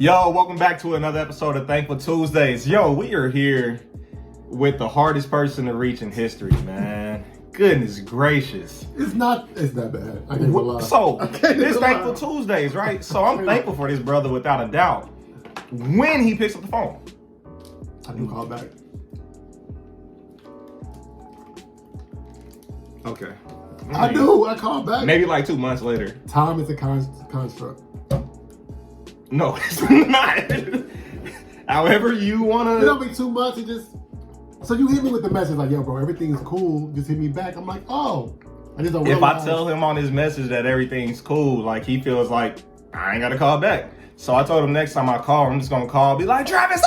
Yo, welcome back to another episode of Thankful Tuesdays. Yo, we are here with the hardest person to reach in history, man. Goodness gracious. It's not bad. I can't lie. So, it's Thankful Tuesdays, right? So I'm thankful for this brother without a doubt. When he picks up the phone. I do call back. Okay. I call back. Maybe like 2 months later. Time is a construct. No, it's not. However you want to. It'll be 2 months and just... So you hit me with the message like, yo, bro, everything's cool. Just hit me back. I'm like, oh. I just don't realize. If I tell him on his message that everything's cool, like he feels like I ain't got to call back. So I told him next time I call, I'm just going to call, be like, Travis,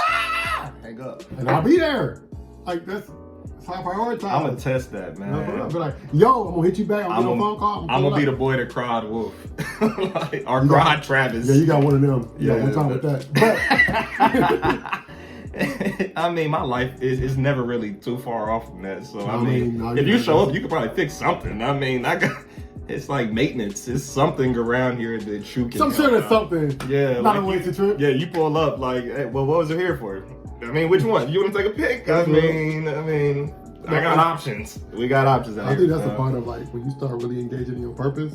hang up. And I'll be there. Like, that's high priority. I'm going to test that, man. I'll be like, yo, I'm going to hit you back. I'm going to phone call. I'm going to be the boy that cried wolf. Or cried Travis. Yeah, you got one of them. Yeah, one time with that. But I mean, my life is never really too far off from that. So, I mean if you show up, you could probably fix something. I mean, it's like maintenance. It's something around here that you can... Some sort of something. Yeah. Not a wasted trip. Yeah, you pull up like, hey, well, what was it here for? I mean, which one? You want to take a pic? I mean, I got options. We got options out here. I think that's a part of like, when you start really engaging in your purpose,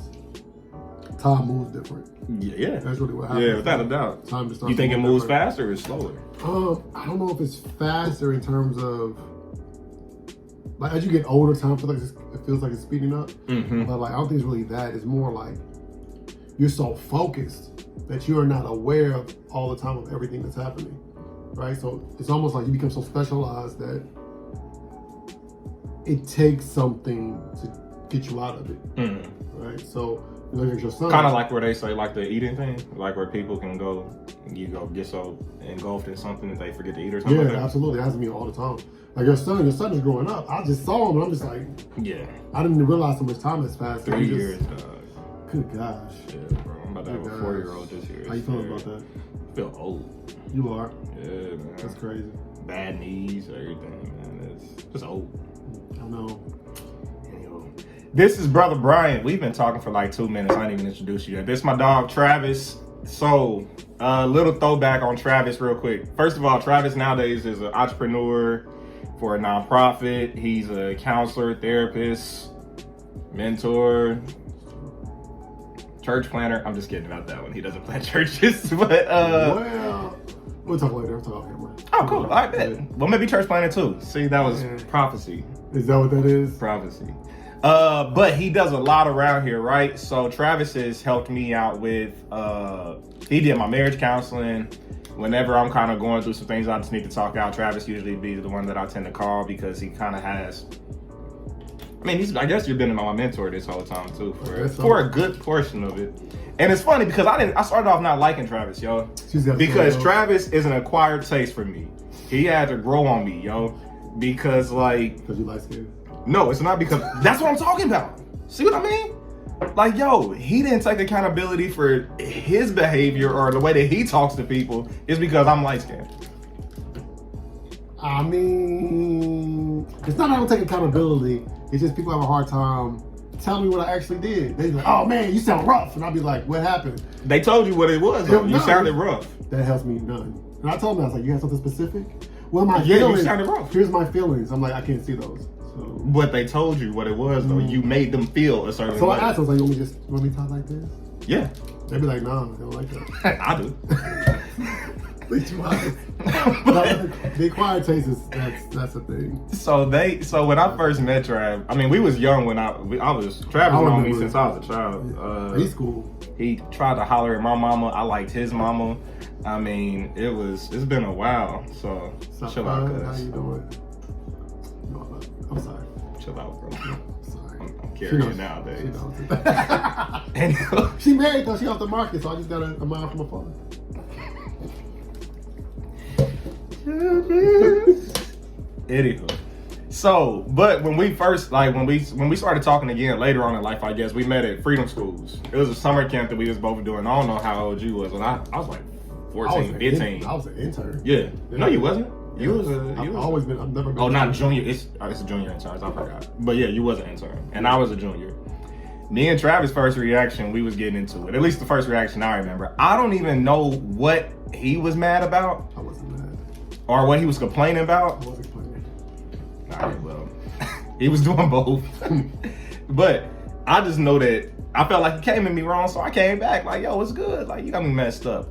time moves different. Yeah. That's really what happens. Yeah, without a doubt. Time just starts. You think it moves different. faster or slower? I don't know if it's faster in terms of, like, as you get older, time feels like it's speeding up. Mm-hmm. But like, I don't think it's really that. It's more like you're so focused that you are not aware of all the time of everything that's happening, right? So it's almost like you become so specialized that it takes something to get you out of it, right? So you look at your son. Kind of like where they say like the eating thing, like where people can go get so engulfed in something that they forget to eat or something. Yeah, like that. absolutely. It happens to me all the time. Like your son is growing up. I just saw him and I'm just like, yeah. I didn't even realize how much time has passed. 3 years, dog. Good gosh. Yeah, bro. I'm about to have a 4-year-old this year. How you feeling about that? I feel old. You are. Yeah, man. That's crazy. Bad knees, everything, man. It's just old. I know. This is Brother Bryant. We've been talking for like 2 minutes. I didn't even introduce you yet. This is my dog, Travis. So, a little throwback on Travis real quick. First of all, Travis nowadays is an entrepreneur for a nonprofit. He's a counselor, therapist, mentor, church planner. I'm just kidding about that one. He doesn't plant churches, but well, we'll talk later. I'll talk camera. Oh, cool. All right, bet. Well, maybe church planner too. See, that was prophecy. Is that what that is? Prophecy. But he does a lot around here, right? So Travis has helped me out with, he did my marriage counseling. Whenever I'm kind of going through some things I just need to talk out, Travis usually be the one that I tend to call because he kind of has, I mean, I guess you've been my mentor this whole time too, for a good portion of it. And it's funny because I started off not liking Travis, yo. Because Travis is an acquired taste for me. He had to grow on me, yo. Because Because you light skinned? No, it's not because that's what I'm talking about. See what I mean? Like, yo, he didn't take accountability for his behavior or the way that he talks to people. It's because I'm light skinned. I mean, it's not that I don't take accountability. It's just people have a hard time telling me what I actually did. They're like, oh man, you sound rough. And I'll be like, what happened? They told you what it was, though. You sounded rough. That helps me none. And I told them, I was like, you have something specific? Well, my feelings. You sounded rough. Here's my feelings. I'm like, I can't see those. So. But they told you what it was, though. You made them feel a certain way. So I asked them, I was like, you want me to talk like this? Yeah. They'd be like, nah, they don't like that. I do. The acquired taste is that's a thing. So when I first met Trav, I mean, we was young when Travis known me since I was a child. Preschool. He tried to holler at my mama. I liked his mama. I mean, it's been a while. So chill out, cuz. How you doing? No, I'm sorry. Chill out, bro. I'm sorry. I'm carrying nowadays. She knows. She married though. She off the market, so I just got a mile from afar. Anywho, so but when we first when we started talking again later on in life, I guess we met at Freedom Schools. It was a summer camp that we was both doing. I don't know how old you was, and I was like 14, 15. I was an intern. Yeah. No, you wasn't. I've always been. I've never been. Oh, not junior. It's a junior intern. I forgot. But yeah, you was an intern, and I was a junior. Me and Travis' first reaction, we was getting into it. At least the first reaction I remember. I don't even know what he was mad about. I wasn't mad. Or what he was complaining about. I wasn't complaining. All right, well, he was doing both. But I just know that I felt like he came at me wrong, so I came back like, yo, what's good? Like, you got me messed up.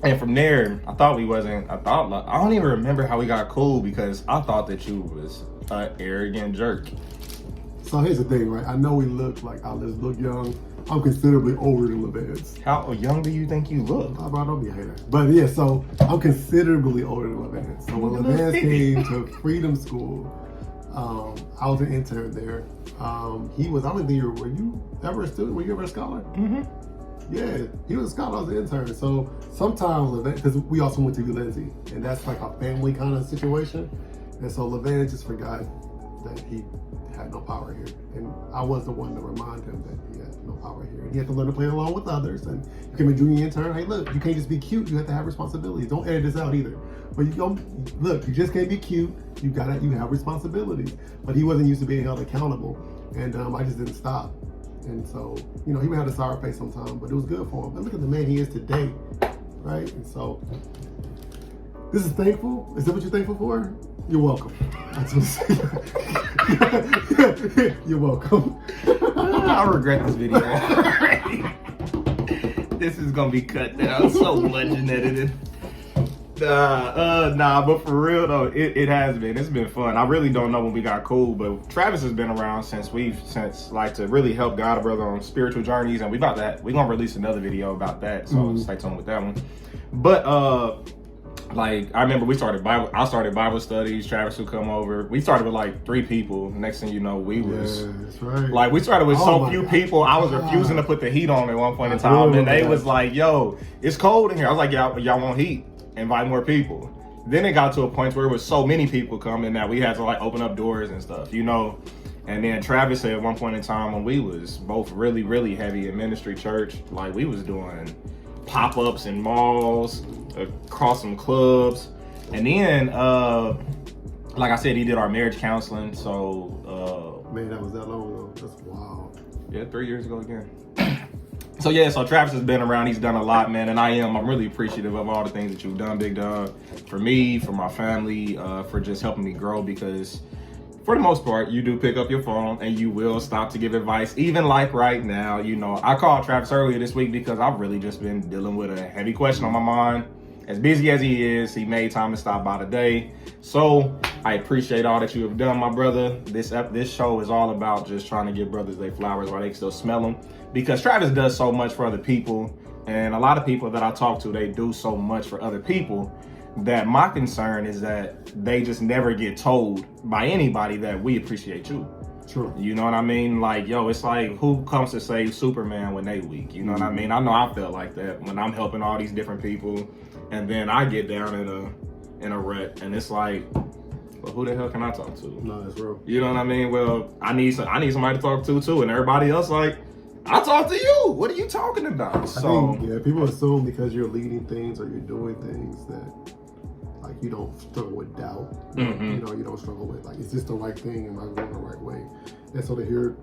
And from there, I don't even remember how we got cool because I thought that you was an arrogant jerk. So here's the thing, right? I know we look like I just look young. I'm considerably older than LeVance. How young do you think you look? Oh, bro, don't be a hater. But yeah, so I'm considerably older than LeVance. So when LeVance came to Freedom School, I was an intern there. He was, I don't think were you ever a student? Were you ever a scholar? Mm-hmm. Yeah, he was a scholar, I was an intern. So sometimes, because we also went to Lindsay, and that's like a family kind of situation. And so LeVance just forgot that he had no power here. And I was the one to remind him that he had no power here. And he had to learn to play along with others. And you became a junior intern. Hey, look, you can't just be cute. You have to have responsibilities. Don't edit this out either. But you don't, look, you just can't be cute. You have responsibilities. But he wasn't used to being held accountable. And I just didn't stop. And so, you know, he would have a sour face sometimes, but it was good for him. But look at the man he is today, right? And so, this is thankful. Is that what you're thankful for? You're welcome. That's what I'm saying. You're welcome. I regret this video. This is gonna be cut down so much and edited. But for real though, it has been. It's been fun. I really don't know when we got cool, but Travis has been around since like to really help guide a brother on spiritual journeys, and we're gonna release another video about that. So stay tuned with that one. But like I remember I started Bible studies. Travis would come over. We started with like 3 people. Next thing you know, that's right. Like we started with so few people. I was refusing to put the heat on at one point in time, and they was like, "Yo, it's cold in here." I was like, "Y'all want heat? Invite more people." Then it got to a point where it was so many people coming that we had to like open up doors and stuff, you know. And then Travis said at one point in time when we was both really, really heavy in ministry church, like we was doing pop-ups in malls, across some clubs. And then, like I said, he did our marriage counseling. So, man, that was that long ago. That's wild. Yeah, 3 years ago again. So Travis has been around. He's done a lot, man, and I'm really appreciative of all the things that you've done, big dog, for me, for my family, for just helping me grow, because for the most part, you do pick up your phone and you will stop to give advice. Even like right now, you know, I called Travis earlier this week because I've really just been dealing with a heavy question on my mind. As busy as he is, he made time to stop by today. So I appreciate all that you have done, my brother. This show is all about just trying to give brothers their flowers while they can still smell them. Because Travis does so much for other people. And a lot of people that I talk to, they do so much for other people, that my concern is that they just never get told by anybody that we appreciate you. True. You know what I mean? Like, yo, it's like, who comes to save Superman when they weak? You know what I mean? I know I felt like that when I'm helping all these different people, and then I get down in a rut, and it's like, well, who the hell can I talk to? No, that's real. You know what I mean? Well, I need somebody to talk to too, and everybody else like, I talk to you. What are you talking about? So I think, people assume because you're leading things or you're doing things that like you don't struggle with doubt. Mm-hmm. You know, you don't struggle with like, is this the right thing? Am I going the right way? And so to hear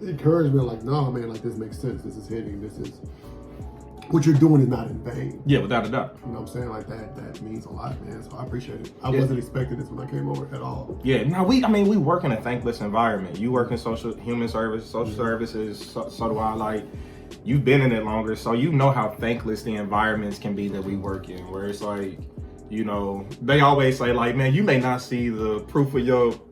encouragement like, no, man, like this makes sense. This is hitting. This is what you're doing is not in vain. Yeah, without a doubt. You know what I'm saying? Like that means a lot, man. So I appreciate it. I wasn't expecting this when I came over at all. Yeah, now we work in a thankless environment. You work in human service, social services, so do I. Like, you've been in it longer, so you know how thankless the environments can be that we work in, where it's like, you know, they always say like, man, you may not see the proof of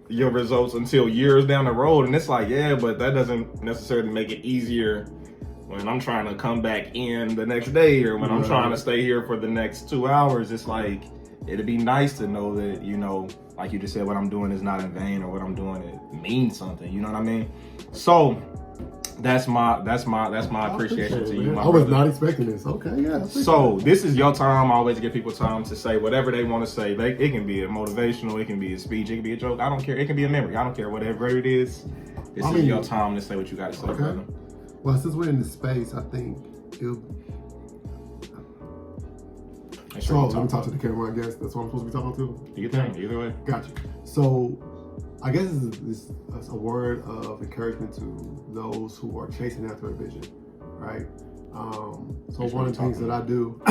your results until years down the road. And it's like, yeah, but that doesn't necessarily make it easier when I'm trying to come back in the next day, or when I'm trying to stay here for the next 2 hours. It's like, it'd be nice to know that, you know, like you just said, what I'm doing is not in vain, or what I'm doing, it means something. You know what I mean? So that's my appreciation to you, my I was brother. not expecting this. Okay, yeah. So this is your time. I always give people time to say whatever they want to say. It can be a motivational, it can be a speech, it can be a joke. I don't care. It can be a memory. I don't care. Whatever it is, this is your time to say what you got to say, brother. Well, since we're in this space, I think let me talk to the camera, I guess. That's what I'm supposed to be talking to? You think, either way. Gotcha. So I guess it's a word of encouragement to those who are chasing after a vision, right? So one of the things that I do,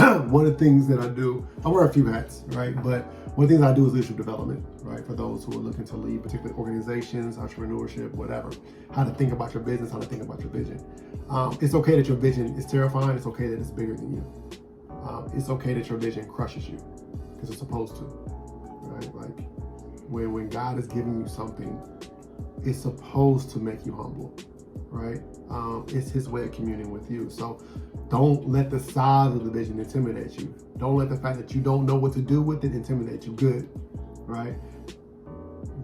I wear a few hats, right? But one of the things I do is leadership development, right? For those who are looking to lead, particularly organizations, entrepreneurship, whatever. How to think about your business, how to think about your vision. It's okay that your vision is terrifying. It's okay that it's bigger than you. It's okay that your vision crushes you, because it's supposed to, right? Like when God is giving you something, it's supposed to make you humble, right? It's His way of communing with you. So don't let the size of the vision intimidate you. Don't let the fact that you don't know what to do with it intimidate you. Good, right?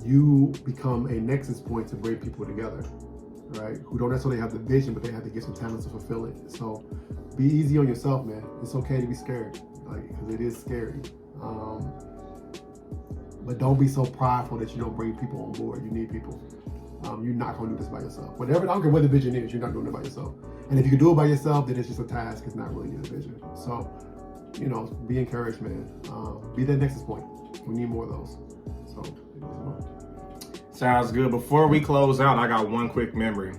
You become a nexus point to bring people together, right? Who don't necessarily have the vision, but they have the gifts and talents to fulfill it. So be easy on yourself, man. It's okay to be scared, like, because it is scary. But don't be so prideful that you don't bring people on board. You need people. You're not going to do this by yourself. Whatever, I don't care what the vision is, you're not doing it by yourself. And if you can do it by yourself, then it's just a task. It's not really your vision. So, be encouraged, man. Be that nexus point. We need more of those. So, Sounds good. Before we close out, I got one quick memory.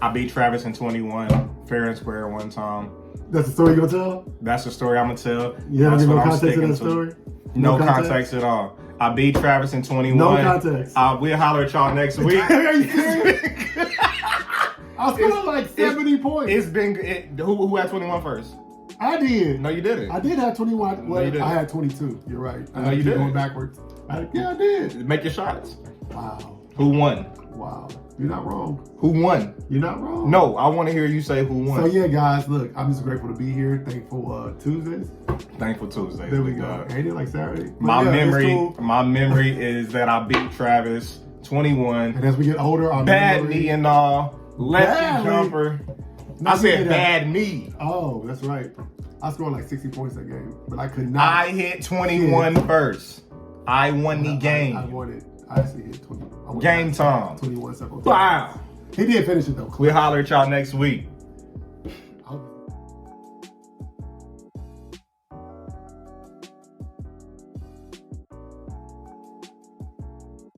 I beat Travis in 21, fair and square one time. That's the story you're gonna tell? That's the story I'm gonna tell. You haven't given no context to that story? No context at all. I beat Travis in 21. No context. We'll holler at y'all next week. Are you serious? I scored like 70 points. It's been who had 21 first? I did. No, you didn't. I did have 21. Well, No, you didn't. I had 22. You're right. No, you didn't. Going backwards. Yeah, I did. Make your shots. Wow. Who won? Wow. You're not wrong. Who won? You're not wrong. No, I want to hear you say who won. So yeah, guys, look, I'm just grateful to be here. Thankful Tuesdays. Thankful Tuesdays. There we go. Ain't it like Saturday? My yeah, memory is that I beat Travis 21. And as we get older, our bad memory... knee and all. Lefty Badly. jumper. No, I said that. bad knee. Oh, that's right. I scored like 60 points that game, but I could not. I hit 21 first. I won the game. I won it. I actually hit 20. Game time. 21 several times. Wow. He did finish it though. We'll holler at y'all next week.